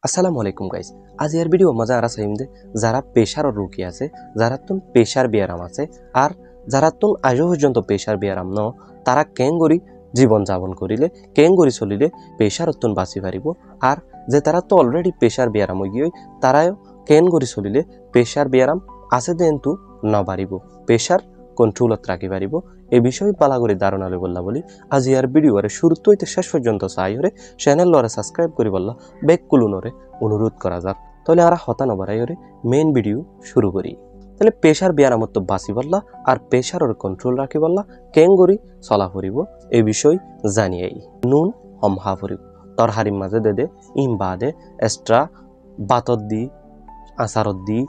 আসসালামু আলাইকুম গাইস। আজ এর ভিডিও মজা আর চাইম দে যারা প্রেশার রোগী আছে, যারা তুন প্রেশার বিয়ারাম আছে আর যারা তুন আজও পর্যন্ত প্রেশার বিয়ারাম ন তারা কেন করি জীবন যাপন করিলে কেন করি চলিলে প্রেশার তুন বাঁচি পারিব আর যে তারা তো অলরেডি প্রেশার বিয়ারাম হয়ে গিয়ে তারাও কেন করি চলিলে প্রেশার বিয়ারাম আছে কিন্তু ন পারিব প্রেশার কন্ট্রোলত রাখি পারিব এই বিষয়ে পালা করে ধারণা লই বললা বলি আজ ইয়ার ভিডিওরে শুরু হইতে শেষ পর্যন্ত চাই হরে চ্যানেল লরে সাবস্ক্রাইব করি বললা বেক কুলুনরে অনুরোধ করা যাক। তাহলে আমরা হতা নবারাই হরে মেইন ভিডিও শুরু করি। তাহলে প্রেশার বিয়ারামত তো বাঁচি বললা আর প্রেশারের কন্ট্রোল রাখি বললা কেন করি চলা ফুরিব এই বিষয় জানিয়াই নুন হমহা ফুরিব তরহারির মাঝে দে দে ইম বাদে এক্সট্রা বাতত দি আচারত দি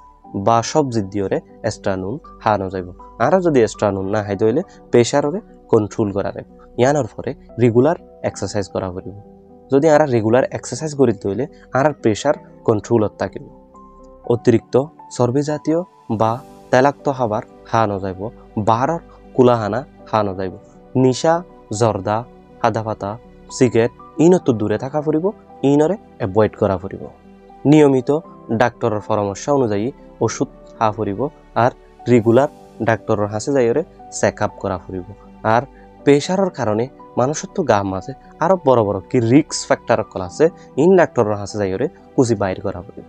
বা সবজি দিয়রে এক্সট্রা নুন হানো যাইব আর যদি এক্সট্রা নুন না হাই দইলে প্রেশারে কন্ট্রোল করা যাবে। ইয়ানোর পরে রেগুলার এক্সারসাইজ করা করিব। যদি আর রেগুলার এক্সারসাইজ করি দইলে আর প্রেশার কন্ট্রোলত থাকিব। অতিরিক্ত চর্বি জাতীয় বা তেলাক্ত খাবার খাওয়ানো যাইব, বাহারর কুলাহানা খাওয়ানো যাইব, নিশা জর্দা আদা পাতা সিগারেট ইনত দূরে থাকা ফুরিব, ইনরে এভয়েড করা ফুরিব। নিয়মিত ডাক্তরের পরামর্শ অনুযায়ী ওষুধ খাওয়া ফুরিব আর রেগুলার ডাক্তরের হাসে যাইরে চেক আপ করা ফুরিব। আর প্রেশারের কারণে মানুষের তো গাম আছে আরো বড় বড় কি রিক্স ফ্যাক্টর কল আছে ইন ডাক্তরের হাসে যাইরে কুচি বাইর করা ফুরিব।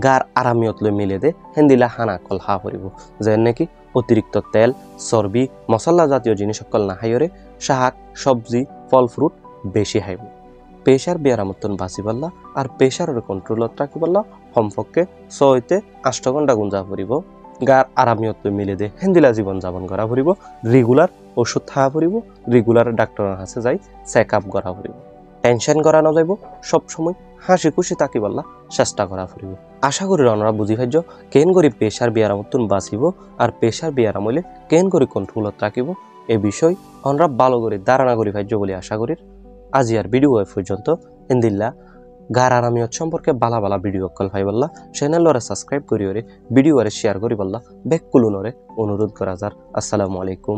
গার আরামিয়ত লৈ মিলে দে হেন্দিলা হানা কল হা ফুরিব যেন নাকি অতিরিক্ত তেল চর্বি মশলা জাতীয় জিনিস সকল না হাইরে শাক সবজি ফল ফ্রুট বেশি হাইব। প্রেশার বিয়ারামতন বাঁচি পারলা আর প্রেশারের কন্ট্রোলত রাখি পারলা সম্পর্কে 6 হইতে 8 ঘন্টা গুঞ্জা ফুরিব। গার আরামিয়ত লৈ মিলে দে হেন্দিলা জীবন যাপন করা ফুরিব, রেগুলার ওষুধ খাওয়া ফুরিব, রেগুলার ডাক্তারের কাছে যাই চেক আপ করা ফুরিব। টেনশন করা না যাইব, সবসময় হাসি খুশি থাকি পারলা চেষ্টা করা ফুরিব। আশা করি আমরা বুঝি পাইছ কেন করি প্রেশার বিয়ারামতন বাঁচিব আর প্রেশার বিয়ারাম হইলে কেন করি কন্ট্রোলত রাখিব এই বিষয় আমরা ভালো করে ধারণা করি পাইছ বলে আশা করি। আজি আর ভিডিও পর্যন্ত ইন্দিল্লা গার আরামিয়ত সম্পর্কে বালা বালা ভিডিও কল পাই বললা চ্যানেলরে সাবস্ক্রাইব করি ভিডিওরে শেয়ার করি বললা বেক কুলুনরে অনুরোধ করা যার। আসসালামু আলাইকুম।